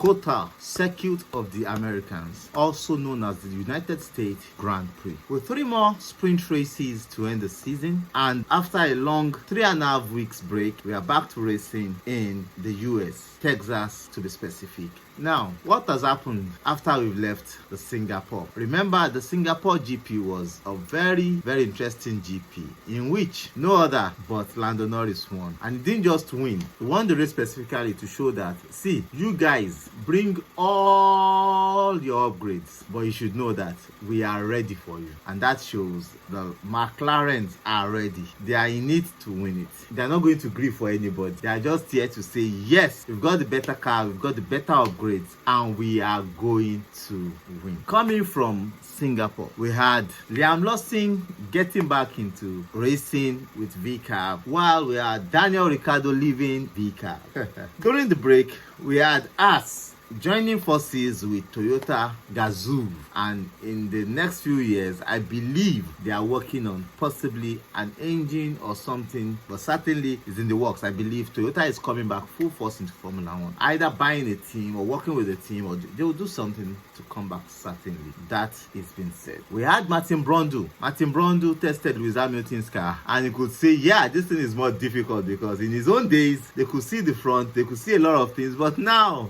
COTA, Circuit of the Americas, also known as the United States Grand Prix. With 3 more sprint races to end the season, and after a long 3.5 weeks break, we are back to racing in the US, Texas to be specific. Now, what has happened after we've left the Singapore? Remember, the Singapore GP was a very, very interesting GP in which no other but Lando Norris won. And he didn't just win, he won the race specifically to show that, see, you guys bring all your upgrades, but you should know that we are ready for you. And that shows the McLarens are ready. They are in it to win it. They are not going to grieve for anybody. They are just here to say, yes, we've got the better car, we've got the better upgrades, and we are going to win. Coming from Singapore, we had Liam Lawson getting back into racing with VCAB, while we had Daniel Ricciardo leaving VCAB. During the break, we had us joining forces with Toyota Gazoo, and in the next few years I believe they are working on possibly an engine or something, but certainly is in the works. I believe Toyota is coming back full force into Formula 1, either buying a team or working with a team, or they will do something to come back. Certainly that is being said. We had Martin Brundle tested Lewis Hamilton's car, and he could say, yeah, this thing is more difficult, because in his own days they could see the front, they could see a lot of things, but now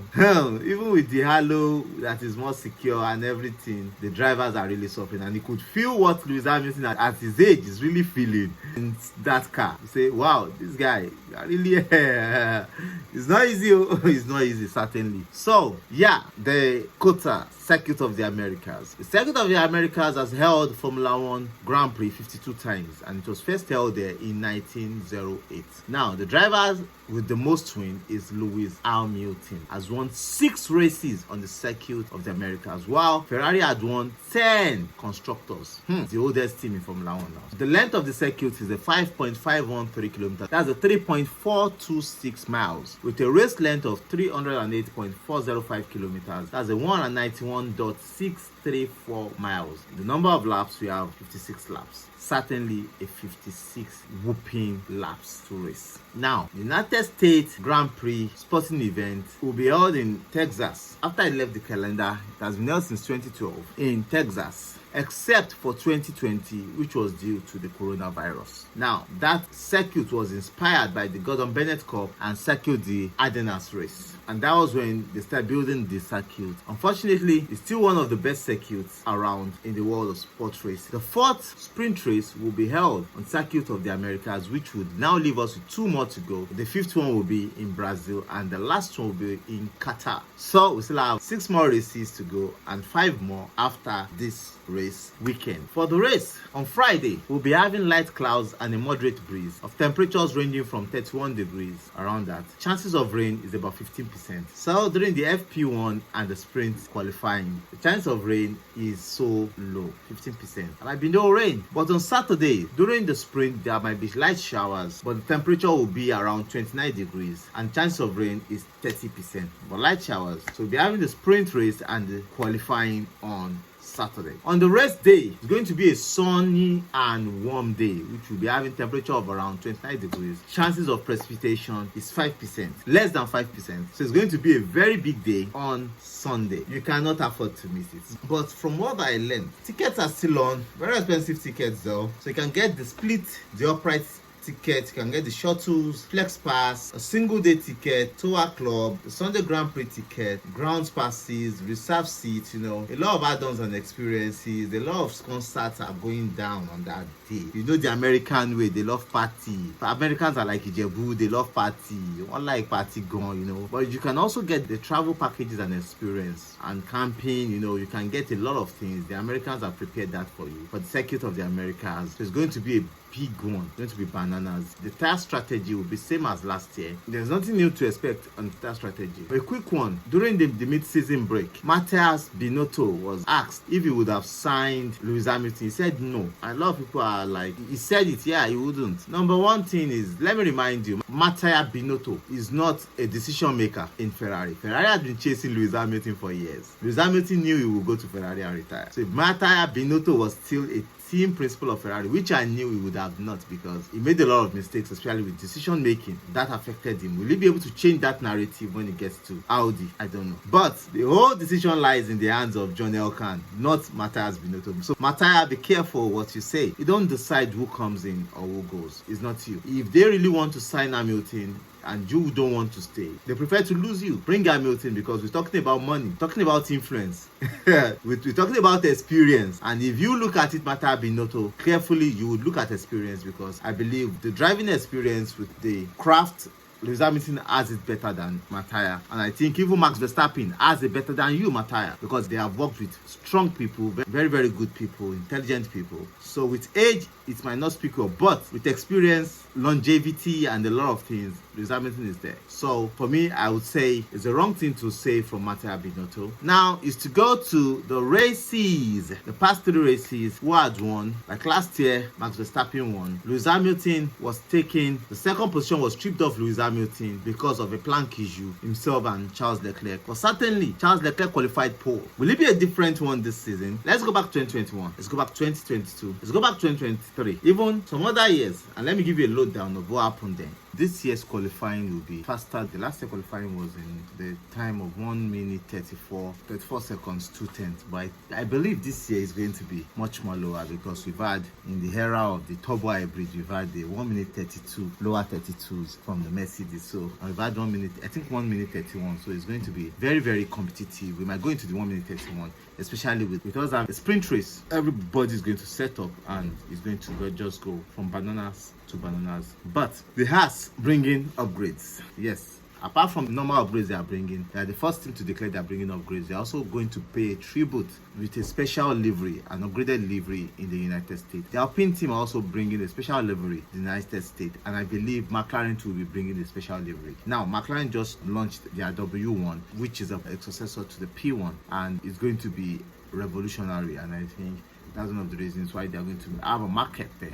even with the halo that is more secure and everything, the drivers are really suffering, and he could feel what Lewis Hamilton at his age is really feeling in that car. You say, wow, this guy really it's not easy. It's not easy, certainly. So yeah, the COTA, Circuit of the Americas. The Circuit of the Americas has held Formula 1 Grand Prix 52 times, and it was first held there in 1908. Now, the drivers with the most win is Lewis Hamilton, has won 6 races on the Circuit of the Americas, while Ferrari had won 10 constructors. The oldest team in Formula 1 now. The length of the circuit is a 5.513 kilometers. That's a 3.426 miles, with a race length of 308.405 kilometers. That's a 191.634 miles. The number of laps, we have 56 laps. Certainly a 56 whooping laps to race. Now, the United States Grand Prix sporting event will be held in Texas. After it left the calendar, it has been held since 2012 in Texas, except for 2020, which was due to the coronavirus. Now, that circuit was inspired by the Gordon Bennett Cup and Circuit de Ardennes race, and that was when they started building the circuit. Unfortunately, it's still one of the best circuits around in the world of sports racing. The 4th sprint race will be held on Circuit of the Americas, which would now leave us with 2 more to go. The 5th one will be in Brazil, and the last one will be in Qatar. So we still have 6 more races to go, and 5 more after this race weekend. For the race on Friday, we'll be having light clouds and a moderate breeze, of temperatures ranging from 31 degrees around that. Chances of rain is about 15%. So during the FP1 and the sprint qualifying, the chance of rain is so low, 15%. There might be no rain. But on Saturday, during the sprint, there might be light showers, but the temperature will be around 29 degrees, and chance of rain is 30%, but light showers. So we'll be having the sprint race and the qualifying on Saturday. On the race day, it's going to be a sunny and warm day, which will be having temperature of around 29 degrees. Chances of precipitation is 5%, less than 5%. So it's going to be a very big day on Sunday. You cannot afford to miss it. But from what I learned, tickets are still on. Very expensive tickets though. So you can get the split, the upright ticket, you can get the shuttles, flex pass, a single day ticket, tour club, the Sunday Grand Prix ticket, grounds passes, reserve seats, a lot of add-ons and experiences. A lot of concerts are going down on that day. The American way, they love party. Americans are like Ijebu, they love party. Unlike party gone, But you can also get the travel packages and experience and camping, you can get a lot of things. The Americans have prepared that for you. For the Circuit of the Americas, there's going to be a big one, going to be bananas. The tire strategy will be same as last year. There's nothing new to expect on the tire strategy. A quick one, during the mid-season break, Matthias Binotto was asked if he would have signed Lewis Hamilton. He said no. And a lot of people are like, he said it, yeah, he wouldn't. Number one thing is, let me remind you, Matthias Binotto is not a decision maker in Ferrari. Ferrari has been chasing Lewis Hamilton for years. Lewis Hamilton knew he would go to Ferrari and retire. So if Matthias Binotto was still a team principal of Ferrari, which I knew he would have not, because he made a lot of mistakes, especially with decision making. That affected him. Will he be able to change that narrative when he gets to Audi? I don't know. But the whole decision lies in the hands of John Elkann, not Matthias Binotto. So Matthias, be careful what you say. You don't decide who comes in or who goes. It's not you. If they really want to sign Hamilton and you don't want to stay, they prefer to lose you. Bring Hamilton, because we're talking about money, talking about influence, we're talking about experience. And if you look at it, Matthias Binotto, carefully, you would look at experience, because I believe the driving experience with the craft, Lewis Hamilton has it better than Matthias. And I think even Max Verstappen has it better than you, Matthias, because they have worked with strong people, very, very good people, intelligent people. So with age, it might not speak well, but with experience, longevity, and a lot of things, Lewis Hamilton is there. So for me, I would say it's the wrong thing to say from Matthias Binotto. Now is to go to the races, the past 3 races. Who had won? Like last year, Max Verstappen won. Lewis Hamilton was taken. The second position was stripped off Lewis Hamilton because of a plank issue, himself and Charles Leclerc. But certainly, Charles Leclerc qualified pole. Will it be a different one this season? Let's go back to 2021. Let's go back to 2022. Let's go back to 2023. Even some other years. And let me give you a lowdown of what happened then. This year's qualifying will be faster. The last year qualifying was in the time of 1 minute 34 seconds 2/10. But I believe this year is going to be much more lower, because we've had, in the era of the turbo hybrid, we've had the 1 minute 32 lower 32s from the Mercedes. So we've had 1 minute, I think 1 minute 31. So it's going to be very, very competitive. We might go into the 1 minute 31, especially with us having a sprint race. Everybody is going to set up and it's going to just go from bananas to bananas. But the Haas bringing upgrades. Yes, apart from the normal upgrades they are bringing, they are the first team to declare they are bringing upgrades. They are also going to pay a tribute with a special livery, an upgraded livery in the United States. The Alpine team are also bringing a special livery in the United States, and I believe McLaren too will be bringing a special livery. Now, McLaren just launched their W1, which is a successor to the P1, and it's going to be revolutionary, and I think that's one of the reasons why they are going to have a market there.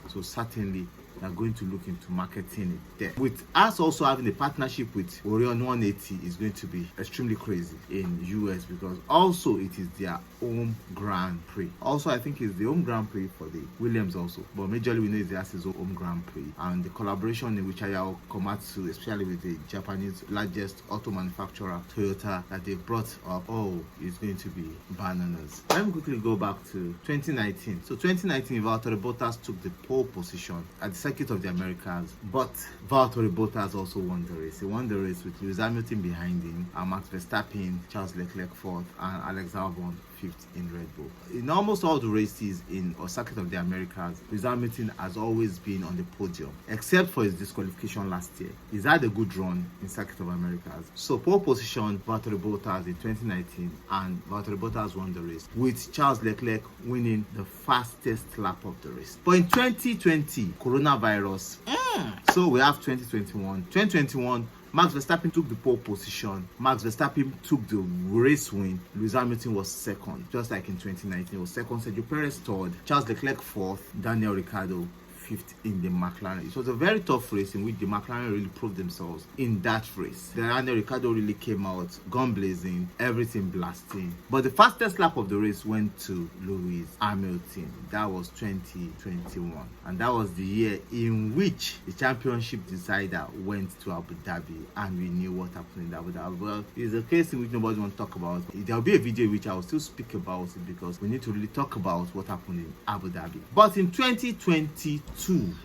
So certainly they are going to look into marketing it there. With us also having a partnership with Orion 180 is going to be extremely crazy in US, because also it is their home Grand Prix. Also, I think it's the home Grand Prix for the Williams also, but majorly we know it's the home Grand Prix, and the collaboration in which Hayao Komatsu, especially with the Japanese largest auto manufacturer Toyota, that they brought up, is going to be bananas. Let me quickly go back to 2019. So 2019, Valtteri Bottas took the pole position at the circuit of the Americas, but Valtteri Bottas also won the race. He won the race with Lewis Hamilton behind him, and Max Verstappen, Charles Leclerc fourth, and Alex Albon fifth in Red Bull. In almost all the races in or circuit of the Americas, Lewis Hamilton has always been on the podium, except for his disqualification last year. He's had a good run in circuit of Americas. So pole position, Valtteri Bottas in 2019, and Valtteri Bottas won the race, with Charles Leclerc winning the fastest lap of the race. But in 2020, coronavirus. So we have 2021. 2021, Max Verstappen took the pole position. Max Verstappen took the race win. Lewis Hamilton was second, just like in 2019. He was second. Sergio Perez third. Charles Leclerc fourth. Daniel Ricciardo fifth in the McLaren. It was a very tough race in which the McLaren really proved themselves in that race. Daniel Ricciardo really came out gun blazing, everything blasting. But the fastest lap of the race went to Lewis Hamilton. That was 2021. And that was the year in which the championship decider went to Abu Dhabi, and we knew what happened in Abu Dhabi. Well, it's a case in which nobody wants to talk about. There will be a video in which I will still speak about it, because we need to really talk about what happened in Abu Dhabi. But in 2022,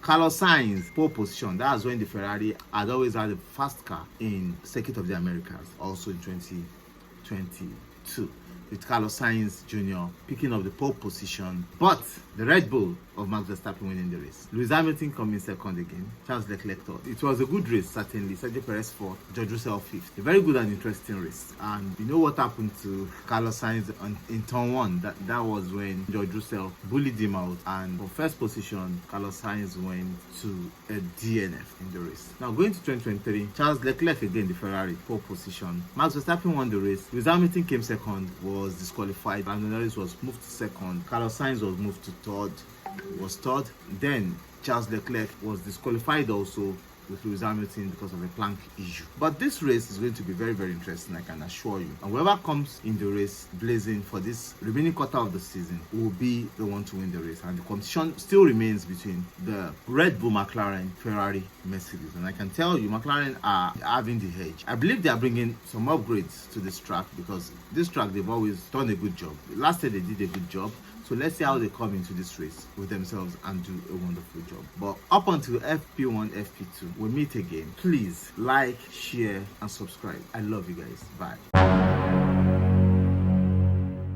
Carlos Sainz pole position. That's when the Ferrari had always had a fast car in Circuit of the Americas, also in 2022, with Carlos Sainz Jr. picking up the pole position, but the Red Bull of Max Verstappen winning the race. Lewis Hamilton coming second again, Charles Leclerc third. It was a good race, certainly. Sergio Perez fourth, George Russell fifth. A very good and interesting race. And you know what happened to Carlos Sainz in turn one? That was when George Russell bullied him out, and for first position, Carlos Sainz went to a DNF in the race. Now going to 2023, Charles Leclerc again, the Ferrari, pole position. Max Verstappen won the race. Lewis Hamilton came second, was disqualified. Lando Norris was moved to second. Carlos Sainz was moved to third. Then Charles Leclerc was disqualified also, with Lewis Hamilton because of a plank issue. But this race is going to be very, very interesting, I can assure you. And whoever comes in the race blazing for this remaining quarter of the season will be the one to win the race. And the competition still remains between the Red Bull, McLaren, Ferrari, Mercedes. And I can tell you, McLaren are having the edge. I believe they are bringing some upgrades to this track, because this track, they've always done a good job. Last year, they did a good job. So let's see how they come into this race with themselves and do a wonderful job. But up until FP1, FP2, we'll meet again. Please like, share, and subscribe. I love you guys. Bye.